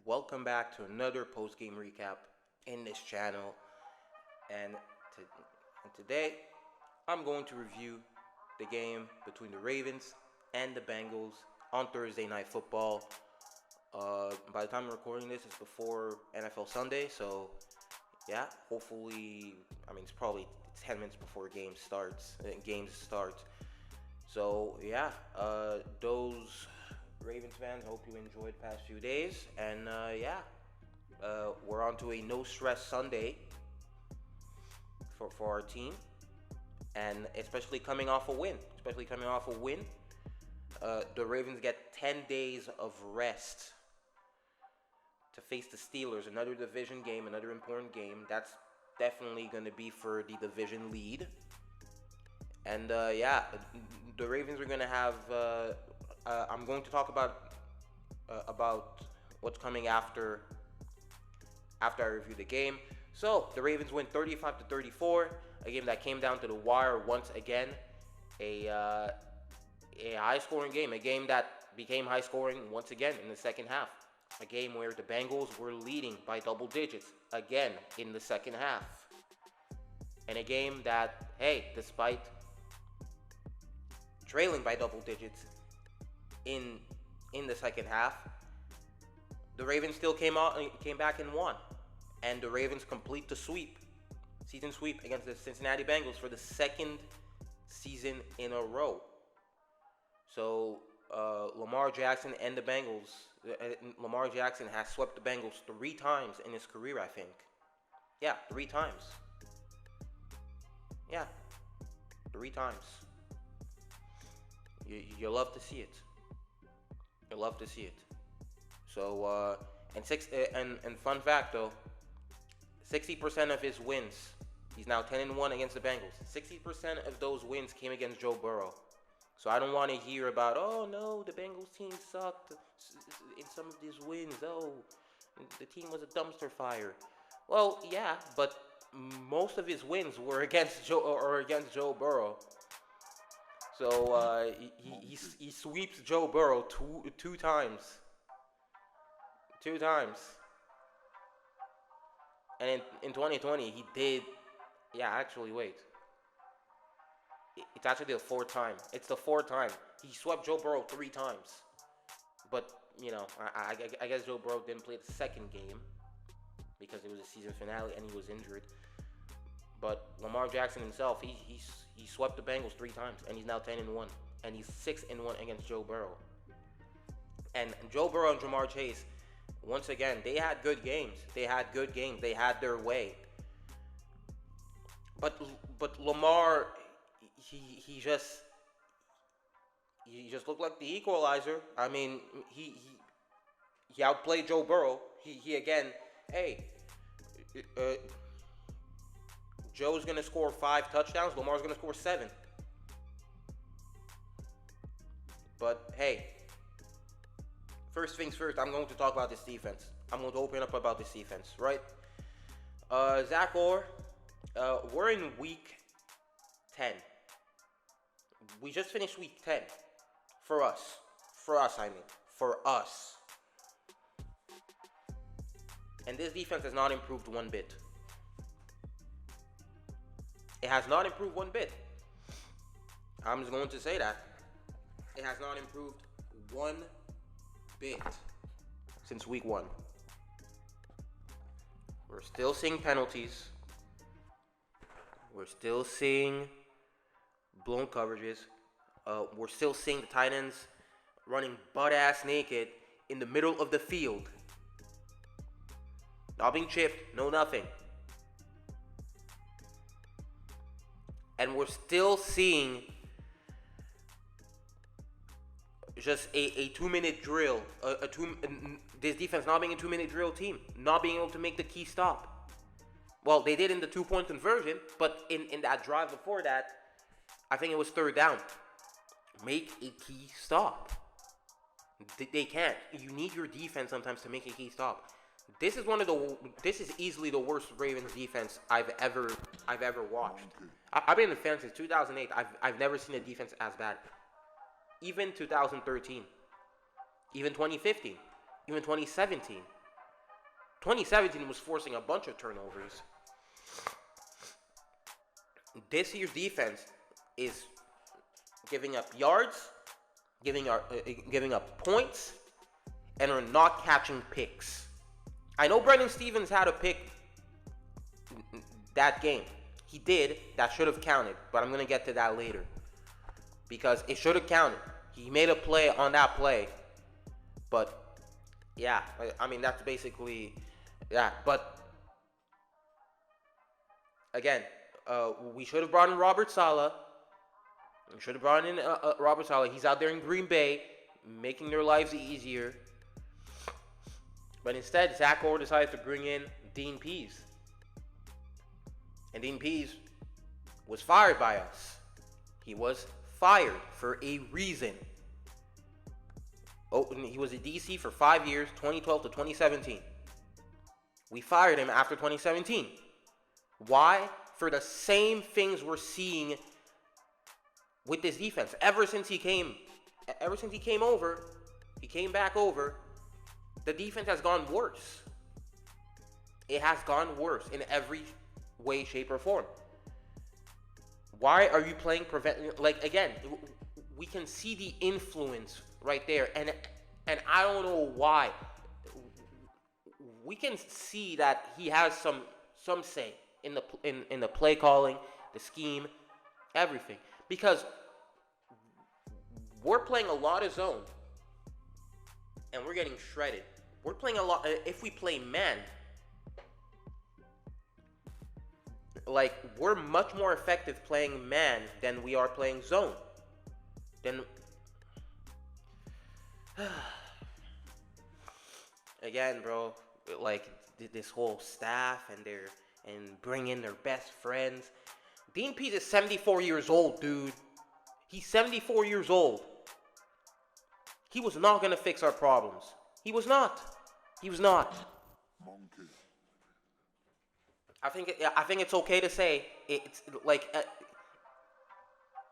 Welcome back to another post-game recap in this channel. And, today, I'm going to review the game between the Ravens and the Bengals on Thursday Night Football. By the time I'm recording this, it's before NFL Sunday, so yeah, hopefully, it's probably 10 minutes before games start. So yeah, those Ravens fans, hope you enjoyed the past few days. And we're on to a no stress Sunday for our team, and especially coming off a win. The Ravens get 10 days of rest to face the Steelers, another division game, another important game. That's definitely going to be for the division lead. And the Ravens are going to have. I'm going to talk about what's coming after I review the game. So the Ravens win 35-34, a game that came down to the wire once again. A high-scoring game, a game that became high-scoring once again in the second half. A game where the Bengals were leading by double digits again in the second half. And a game that, hey, despite trailing by double digits in the second half, the Ravens still came back and won. And the Ravens complete the season sweep against the Cincinnati Bengals for the second season in a row. So Lamar Jackson and the Bengals, Lamar Jackson has swept the Bengals 3 times in his career, I think. Yeah, 3 times. Yeah, 3 times. You love to see it. You love to see it. So and fun fact though, 60% of his wins, he's now 10-1 against the Bengals. 60% of those wins came against Joe Burrow. So I don't want to hear about, oh no, the Bengals team sucked in some of these wins. Oh, the team was a dumpster fire. Well, yeah, but most of his wins were against Joe Burrow. So he sweeps Joe Burrow two times. 2 times. And in 2020, he did. Yeah, actually, wait. It's actually the 4th time. It's the 4th time. He swept Joe Burrow 3 times. But, I guess Joe Burrow didn't play the second game because it was a season finale and he was injured. But Lamar Jackson himself, he swept the Bengals 3 times, and he's now 10-1, and he's 6-1 against Joe Burrow. And Joe Burrow and Jamar Chase, once again, they had good games. They had their way. But Lamar, he just looked like the equalizer. I mean, he outplayed Joe Burrow. He again, hey. Joe's going to score 5 touchdowns. Lamar's going to score 7. But, hey, first things first, I'm going to talk about this defense. I'm going to open up about this defense, right? Zach Orr, we're in week 10. We just finished week 10. For us, For us. And this defense has not improved one bit. It has not improved one bit. I'm just going to say that. It has not improved one bit since week 1. We're still seeing penalties. We're still seeing blown coverages. We're still seeing the tight ends running butt-ass naked in the middle of the field. Not being chipped, no nothing. And we're still seeing just a 2-minute drill. This defense not being a 2-minute drill team. Not being able to make the key stop. Well, they did in the 2-point conversion, but in that drive before that, I think it was 3rd down. Make a key stop. They can't. You need your defense sometimes to make a key stop. This is easily the worst Ravens defense I've ever watched. I've been a fan since 2008. I've never seen a defense as bad. Even 2013, even 2015, even 2017. 2017 was forcing a bunch of turnovers. This year's defense is giving up yards, giving up points, and are not catching picks. I know Brendan Stevens had a pick that game. He did. That should have counted, but I'm going to get to that later. Because it should have counted. He made a play on that play. But, yeah, I mean, that's basically, yeah. But, again, we should have brought in Robert Saleh. We should have brought in Robert Saleh. He's out there in Green Bay, making their lives easier. But instead, Zach Orr decided to bring in Dean Pease. And Dean Pease was fired by us. He was fired for a reason. Oh, he was a DC for 5 years, 2012 to 2017. We fired him after 2017. Why? For the same things we're seeing with this defense. Ever since he came over, he came back over, the defense has gone worse. It has gone worse in every way, shape, or form. Why are you playing like, again, we can see the influence right there, and I don't know why. We can see that he has some say in the play calling, the scheme, everything, because we're playing a lot of zone and we're getting shredded. We're playing a lot. If we play man, like, we're much more effective playing man than we are playing zone. Then, again, bro, like, this whole staff and bring in their best friends. Dean Pease is 74 years old, dude. He's 74 years old. He was not going to fix our problems. He was not. He was not. I think it's okay to say it's like,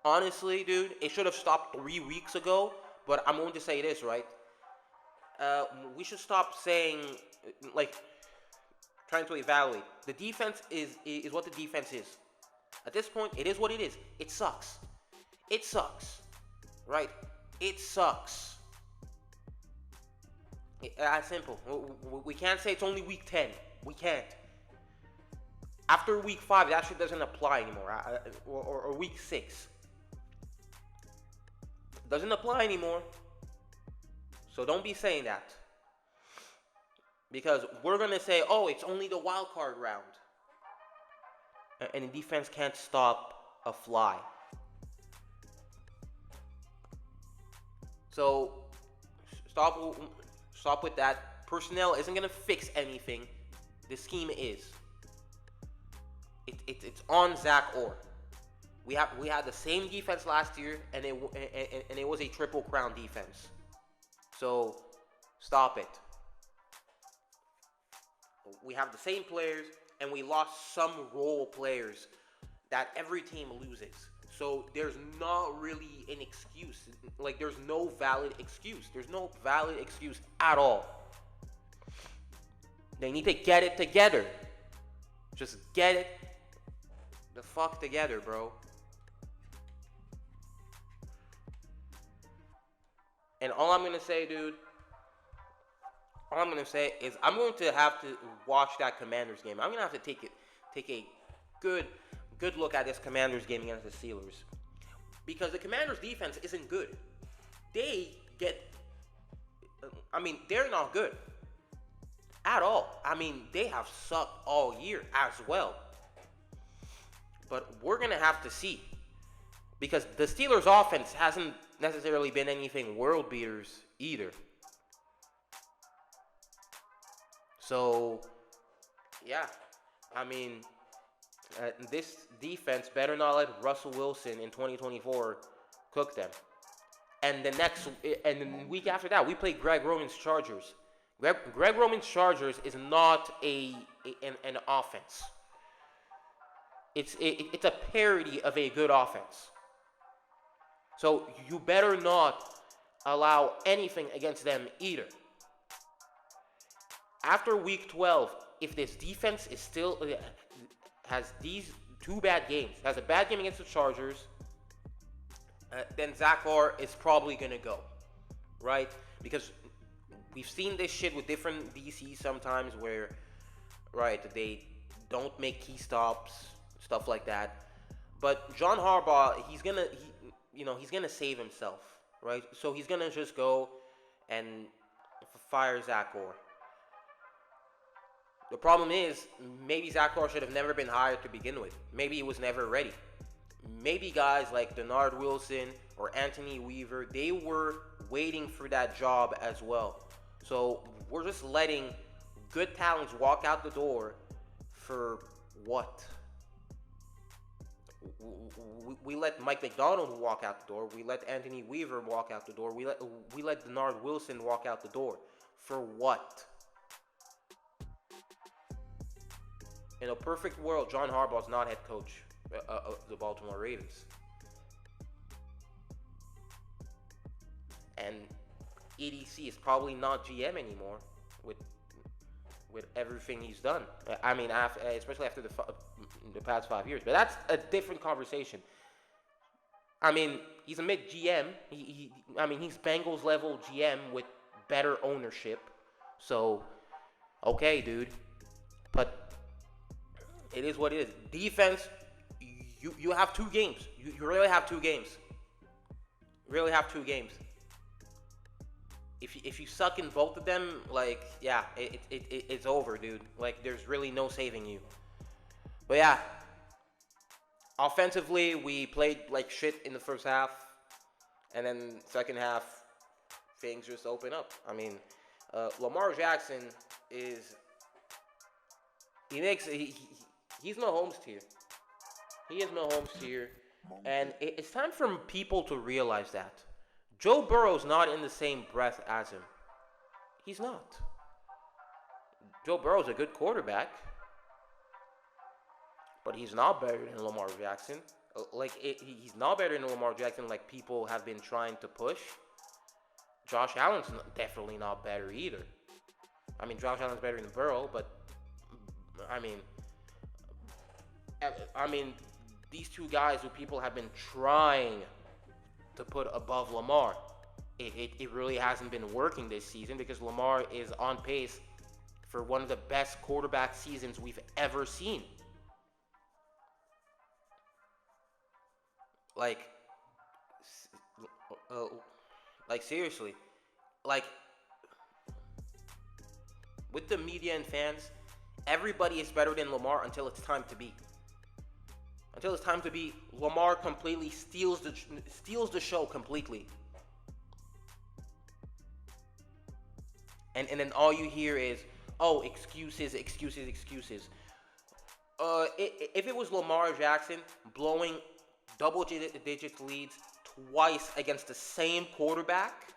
honestly, dude, it should have stopped 3 weeks ago. But I'm going to say this, right? We should stop saying, like, trying to evaluate. The defense is what the defense is. At this point, it is what it is. It sucks. It sucks, right? It sucks. That's simple. We can't say it's only week 10. We can't. After week 5, that shit doesn't apply anymore. Or week 6. Doesn't apply anymore. So don't be saying that. Because we're going to say, oh, it's only the wild card round. And the defense can't stop a fly. So stop with that. Personnel isn't going to fix anything. The scheme is. It's on Zach Orr. We had the same defense last year, and it was a triple crown defense. So stop it. We have the same players, and we lost some role players that every team loses. So there's not really an excuse. Like, there's no valid excuse. There's no valid excuse at all. They need to get it together. Just get it the fuck together, bro. And all I'm gonna say, dude, all I'm gonna say is I'm going to have to watch that Commanders game. I'm gonna have to take a good look at this Commanders game against the Steelers, because the Commanders defense isn't good. They're not good at all. I mean, they have sucked all year as well. But we're going to have to see, because the Steelers offense hasn't necessarily been anything world beaters either. So, yeah, I mean, this defense better not let Russell Wilson in 2024 cook them. And the week after that, we play Greg Roman's Chargers. Greg Roman's Chargers is not an offense. It's a parody of a good offense. So you better not allow anything against them either. After week 12, if this defense is still has these two bad games, has a bad game against the Chargers, then Zach Orr is probably gonna go, right? Because we've seen this shit with different DCs sometimes, where right they don't make key stops, stuff like that. But John Harbaugh, he's gonna save himself, right? So he's gonna just go and fire Zach Orr. The problem is, maybe Zach Orr should have never been hired to begin with. Maybe he was never ready. Maybe guys like Denard Wilson or Anthony Weaver, they were waiting for that job as well. So we're just letting good talents walk out the door for what? We let Mike McDonald walk out the door. We let Anthony Weaver walk out the door. We let Denard Wilson walk out the door. For what? In a perfect world, John Harbaugh is not head coach of the Baltimore Ravens. And EDC is probably not GM anymore with everything he's done. I mean, especially after the past 5 years. But that's a different conversation. I mean, he's a mid GM. He's Bengals level GM with better ownership. So, okay, dude. But it is what it is. Defense, you have 2 games. You really have 2 games. Really have 2 games. If you suck in both of them, like, yeah, it's over, dude. Like, there's really no saving you. But yeah, offensively, we played like shit in the first half, and then second half, things just open up. I mean, Lamar Jackson is he's Mahomes tier. He is Mahomes tier, and it's time for people to realize that. Joe Burrow's not in the same breath as him. He's not. Joe Burrow's a good quarterback, but he's not better than Lamar Jackson. He's not better than Lamar Jackson like people have been trying to push. Josh Allen's definitely not better either. I mean, Josh Allen's better than Burrow, but I mean, these two guys who people have been trying to put above Lamar, it really hasn't been working this season because Lamar is on pace for one of the best quarterback seasons we've ever seen. Like seriously, like with the media and fans, everybody is better than Lamar until it's time to be. Until it's time to be, Lamar completely steals the show completely. And then all you hear is, oh, excuses. If it was Lamar Jackson blowing double-digit leads twice against the same quarterback,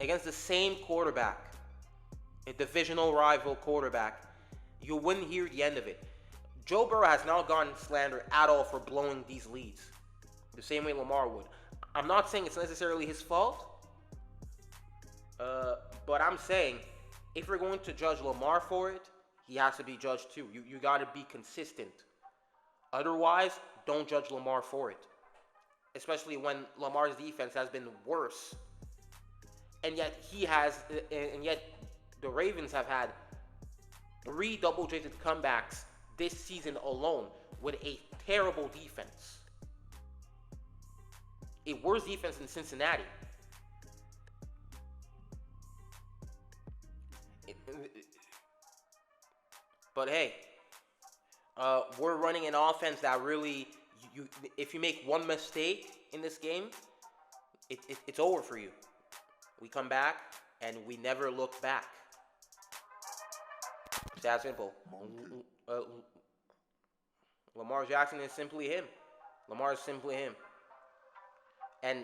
a divisional rival quarterback, you wouldn't hear the end of it. Joe Burrow has not gotten slander at all for blowing these leads, the same way Lamar would. I'm not saying it's necessarily his fault, but I'm saying if you're going to judge Lamar for it, he has to be judged too. You got to be consistent. Otherwise, don't judge Lamar for it, especially when Lamar's defense has been worse, and yet the Ravens have had 3 double-digit comebacks this season alone with a terrible defense. A worse defense than Cincinnati. But hey, we're running an offense that really, if you make one mistake in this game, it's over for you. We come back and we never look back. It's that simple. Lamar Jackson is simply him. Lamar is simply him. And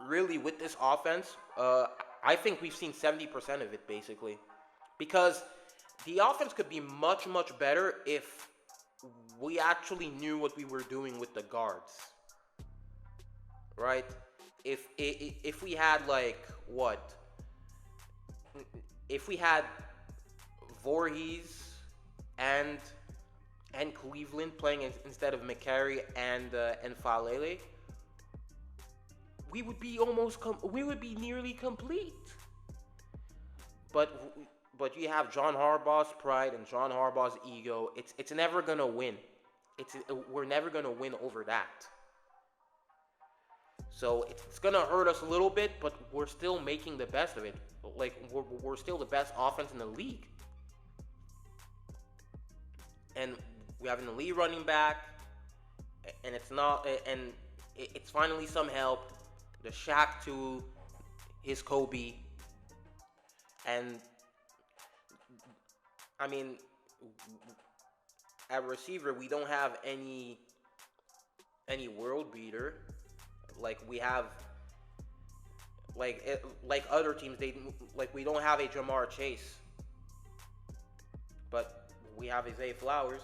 really, with this offense, I think we've seen 70% of it, basically. Because the offense could be much, much better if we actually knew what we were doing with the guards. Right? If we had, like, what? If we had Voorhees and Cleveland playing instead of McCary and Falele, we would be we would be nearly complete. But you have John Harbaugh's pride and John Harbaugh's ego. It's never gonna win. We're never gonna win over that. So it's gonna hurt us a little bit, but we're still making the best of it. Like we're still the best offense in the league, and we have an elite running back, and it's finally some help. The Shaq to his Kobe, and I mean, at receiver we don't have any world beater. Like we have, like other teams, we don't have a Jamar Chase, but we have Isaiah Flowers.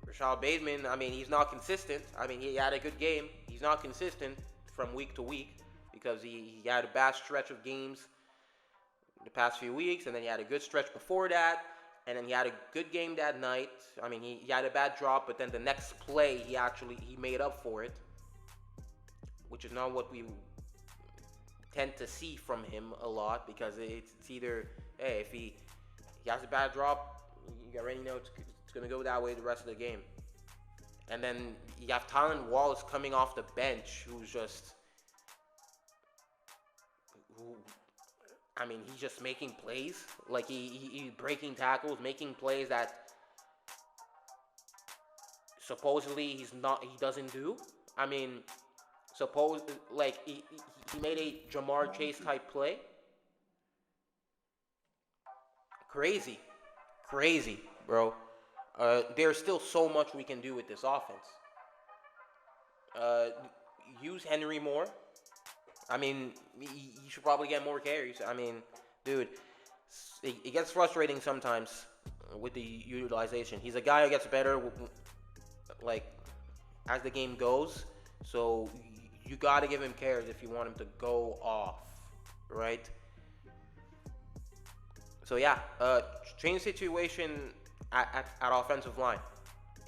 Rashad Bateman, I mean, he's not consistent. I mean, he had a good game. He's not consistent from week to week because he had a bad stretch of games the past few weeks, and then he had a good stretch before that, and then he had a good game that night. I mean, he had a bad drop, but then the next play, he made up for it, which is not what we tend to see from him a lot, because it's either, hey, if he has a bad drop, you already know it's going to go that way the rest of the game. And then you have Tylan Wallace coming off the bench, he's just making plays. Like he breaking tackles, making plays that supposedly he doesn't do. I mean, he made a Jamar Chase type play. Crazy, bro. There's still so much we can do with this offense. Use Henry more. I mean, he should probably get more carries. I mean, dude, it gets frustrating sometimes with the utilization. He's a guy who gets better, as the game goes. So you got to give him carries if you want him to go off, right? So yeah, change situation at offensive line.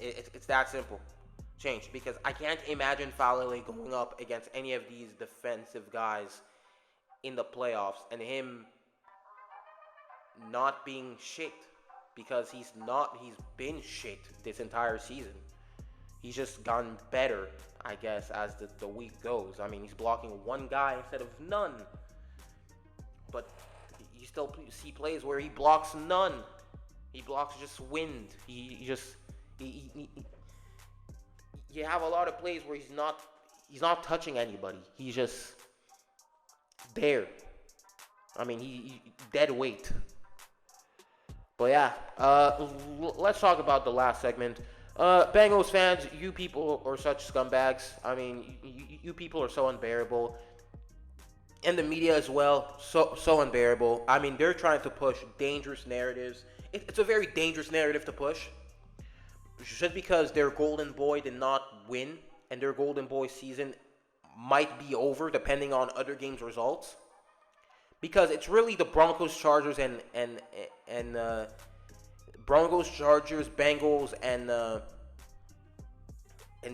It's that simple. Change, because I can't imagine Falele going up against any of these defensive guys in the playoffs and him not being shit, because he's been shit this entire season. He's just gotten better, I guess, as the week goes. I mean, he's blocking one guy instead of none, but you still see plays where he blocks none. He blocks just wind. You have a lot of plays where he's not touching anybody. He's just there. I mean, he dead weight. But yeah, let's talk about the last segment. Bengals fans, you people are such scumbags. I mean, you people are so unbearable. And the media as well, so unbearable. I mean, they're trying to push dangerous narratives. It's a very dangerous narrative to push. Just because their golden boy did not win, and their golden boy season might be over depending on other games' results, because it's really the Broncos, Chargers, and Broncos, Chargers, Bengals, and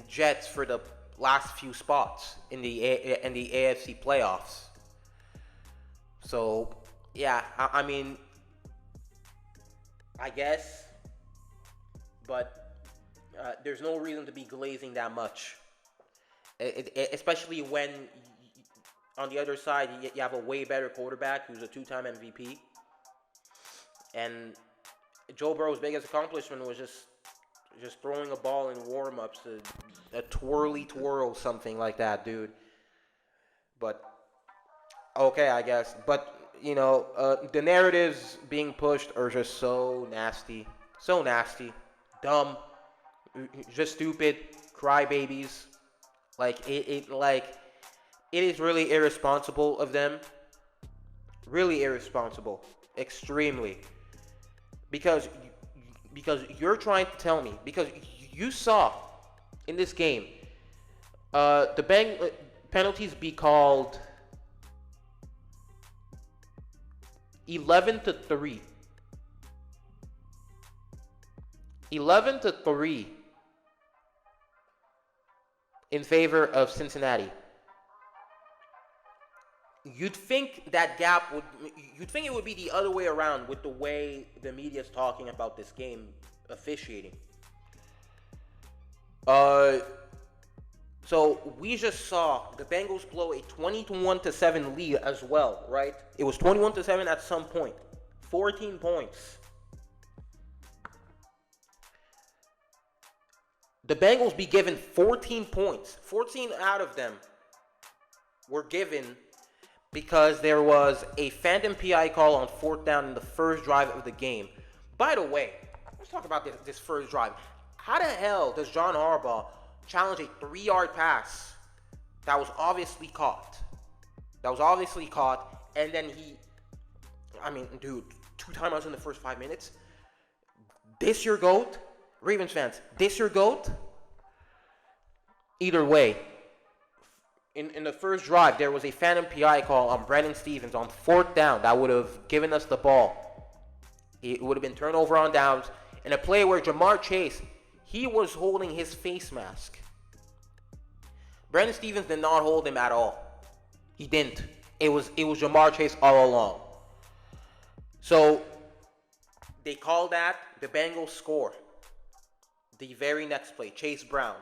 Jets for the last few spots in the AFC playoffs. So yeah, I mean, I guess, but. There's no reason to be glazing that much, especially when on the other side you have a way better quarterback who's a two-time MVP, and Joe Burrow's biggest accomplishment was just throwing a ball in warm-ups, a twirly twirl, something like that, dude. But okay, I guess. But the narratives being pushed are just so nasty, dumb. Just stupid crybabies. It is really irresponsible of them. Really irresponsible, extremely. Because you're trying to tell me, because you saw in this game the penalties be called 11-3. 11-3 in favor of Cincinnati. You'd think it would be the other way around with the way the media is talking about this game officiating. So we just saw the Bengals blow a 21-7 lead as well, right? It was 21-7 at some point. 14 points. The Bengals be given 14 points. 14 out of them were given because there was a phantom PI call on 4th down in the first drive of the game. By the way, let's talk about this first drive. How the hell does John Harbaugh challenge a 3-yard pass that was obviously caught? And then dude, 2 timeouts in the first 5 minutes? This your GOAT? Ravens fans, this your GOAT? Either way, in the first drive, there was a phantom PI call on Brandon Stephens on 4th down that would have given us the ball. It would have been turnover on downs. In a play where Jamar Chase, he was holding his face mask. Brandon Stephens did not hold him at all. He didn't. It was Jamar Chase all along. So they call that. The Bengals score. The very next play, Chase Brown.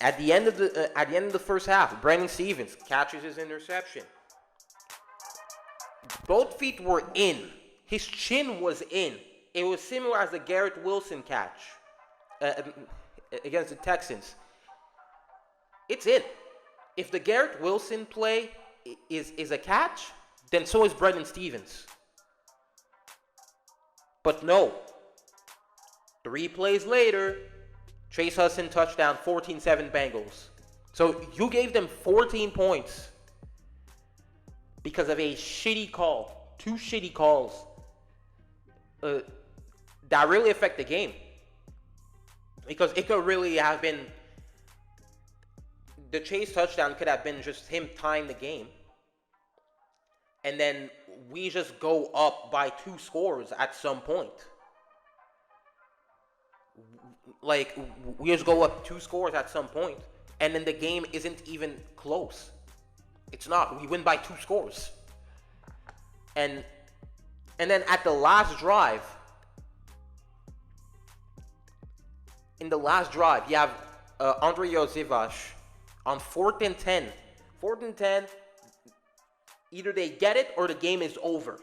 At the end of the first half, Brandon Stephens catches his interception. Both feet were in. His chin was in. It was similar as the Garrett Wilson catch against the Texans. It's in. If the Garrett Wilson play is a catch, then so is Brandon Stephens. But no. 3 plays later, Chase Hudson touchdown, 14-7 Bengals. So you gave them 14 points because of a shitty call. 2 shitty calls that really affect the game. Because it could really have been, the Chase touchdown could have been just him tying the game. And then we just go up by 2 scores at some point. Like, we just go up 2 scores at some point, and then the game isn't even close. It's not. We win by 2 scores. And then at the last drive, you have Andre Yosevash on 4th and 10. 4th and 10, either they get it or the game is over.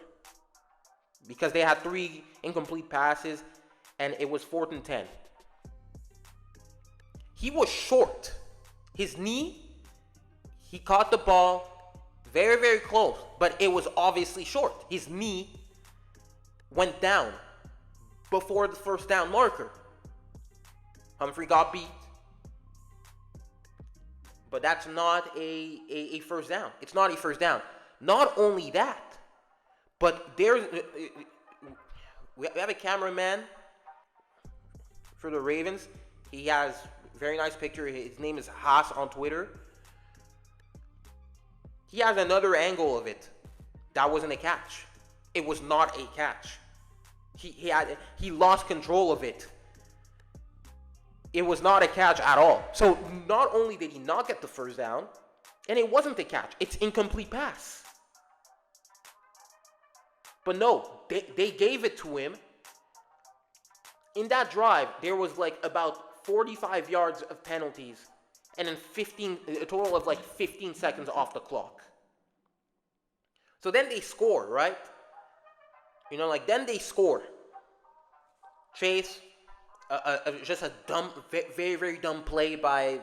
Because they had 3 incomplete passes, and it was 4th and 10. He was short. His knee, he caught the ball very, very close, but it was obviously short. His knee went down before the first down marker. Humphrey got beat. But that's not a first down. It's not a first down. Not only that, but we have a cameraman for the Ravens. He has a very nice picture. His name is Haas on Twitter. He has another angle of it. That wasn't a catch. It was not a catch. He lost control of it. It was not a catch at all. So not only did he not get the first down, and it wasn't a catch. It's incomplete pass. But no, they gave it to him. In that drive, there was like about 45 yards of penalties and then a total of like 15 seconds off the clock. So then they score, right? Then they score. Chase, just a dumb, very, very dumb play by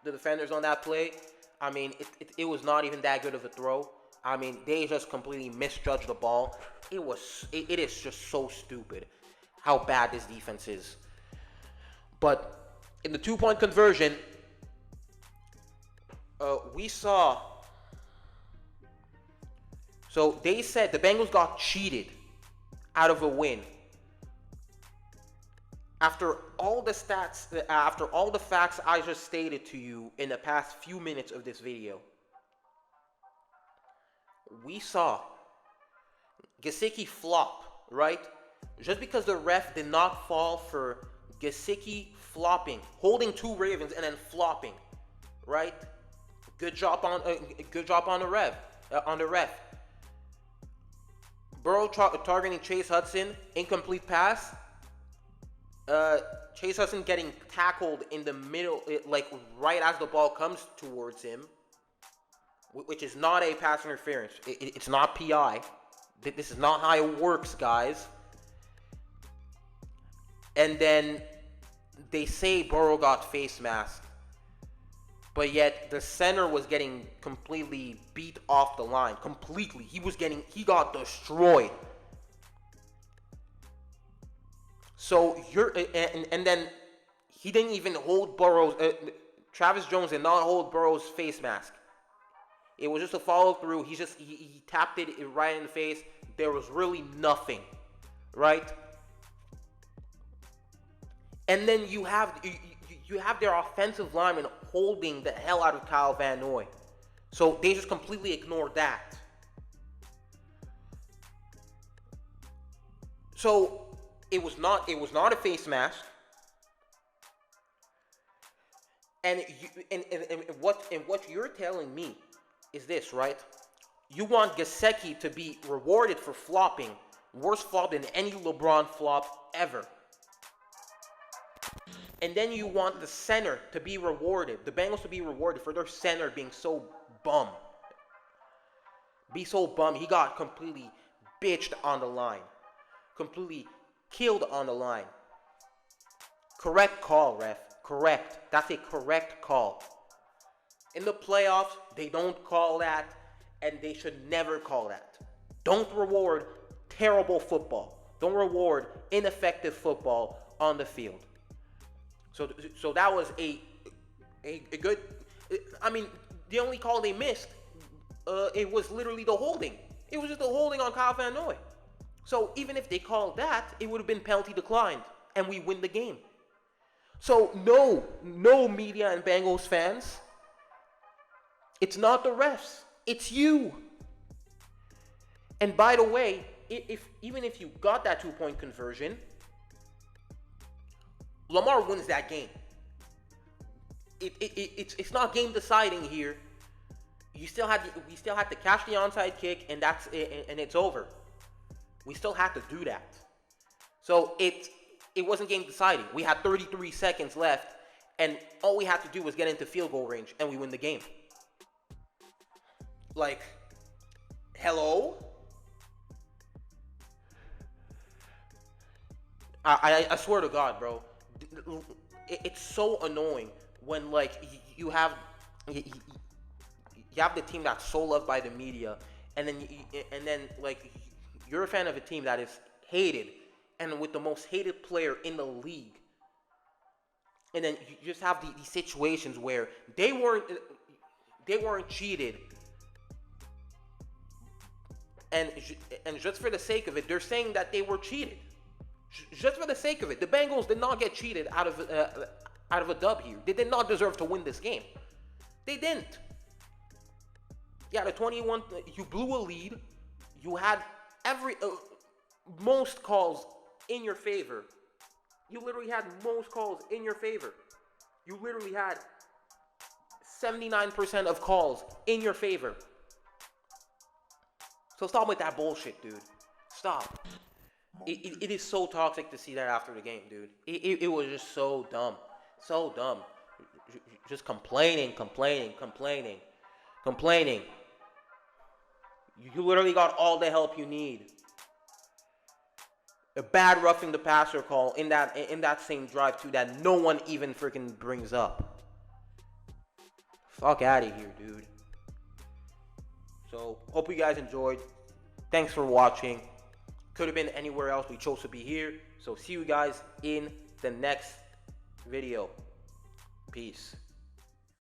the defenders on that play. I mean, it was not even that good of a throw. I mean, they just completely misjudged the ball. It is just so stupid how bad this defense is. But in the 2-point conversion, we saw. So they said the Bengals got cheated out of a win. After all the facts I just stated to you in the past few minutes of this video, we saw Gesicki flop, right? Just because the ref did not fall for Gesicki flopping, holding two Ravens and then flopping, right? Good job on the ref. Burrow targeting Chase Hudson, incomplete pass. Chase Hudson getting tackled in the middle, like right as the ball comes towards him, which is not a pass interference. It's not PI. This is not how it works, guys. And then they say Burrow got face masked, but yet the center was getting completely beat off the line. Completely. He got destroyed. So and then he didn't even hold Burrow's, Travis Jones did not hold Burrow's face mask. It was just a follow through. He tapped it right in the face. There was really nothing, right? And then you have their offensive lineman holding the hell out of Kyle Van Noy. So they just completely ignored that. So it was not a face mask. And what you're telling me is this, right? You want Gesicki to be rewarded for flopping, worse flop than any LeBron flop ever. And then you want the center to be rewarded, the Bengals to be rewarded for their center being so bum. He got completely bitched on the line. Completely killed on the line. Correct call, ref. Correct. That's a correct call. In the playoffs, they don't call that, and they should never call that. Don't reward terrible football. Don't reward ineffective football on the field. So that was a good. I mean, the only call they missed, it was literally the holding. It was just the holding on Kyle Van Noy. So even if they called that, it would have been penalty declined, and we win the game. So no media and Bengals fans. It's not the refs. It's you. And by the way, even if you got that 2-point conversion, Lamar wins that game. It's not game deciding here. We still had to catch the onside kick, and that's it, and it's over. We still had to do that. So it wasn't game deciding. We had 33 seconds left, and all we had to do was get into field goal range, and we win the game. Like, hello? I swear to God, bro. It's so annoying when, like, you have the team that's so loved by the media, and then like you're a fan of a team that is hated, and with the most hated player in the league, and then you just have these situations where they weren't cheated, and just for the sake of it, they're saying that they were cheated. Just for the sake of it, the Bengals did not get cheated out of a dub here. They did not deserve to win this game. They didn't. Yeah, the 21. You blew a lead. You had most calls in your favor. You literally had most calls in your favor. You literally had 79% of calls in your favor. So stop with that bullshit, dude. Stop. It is so toxic to see that after the game, dude. It was just so dumb. So dumb. Just complaining. You literally got all the help you need. A bad roughing the passer call in that same drive too that no one even freaking brings up. Fuck out of here, dude. So, hope you guys enjoyed. Thanks for watching. Could have been anywhere else. We chose to be here. So see you guys in the next video. Peace.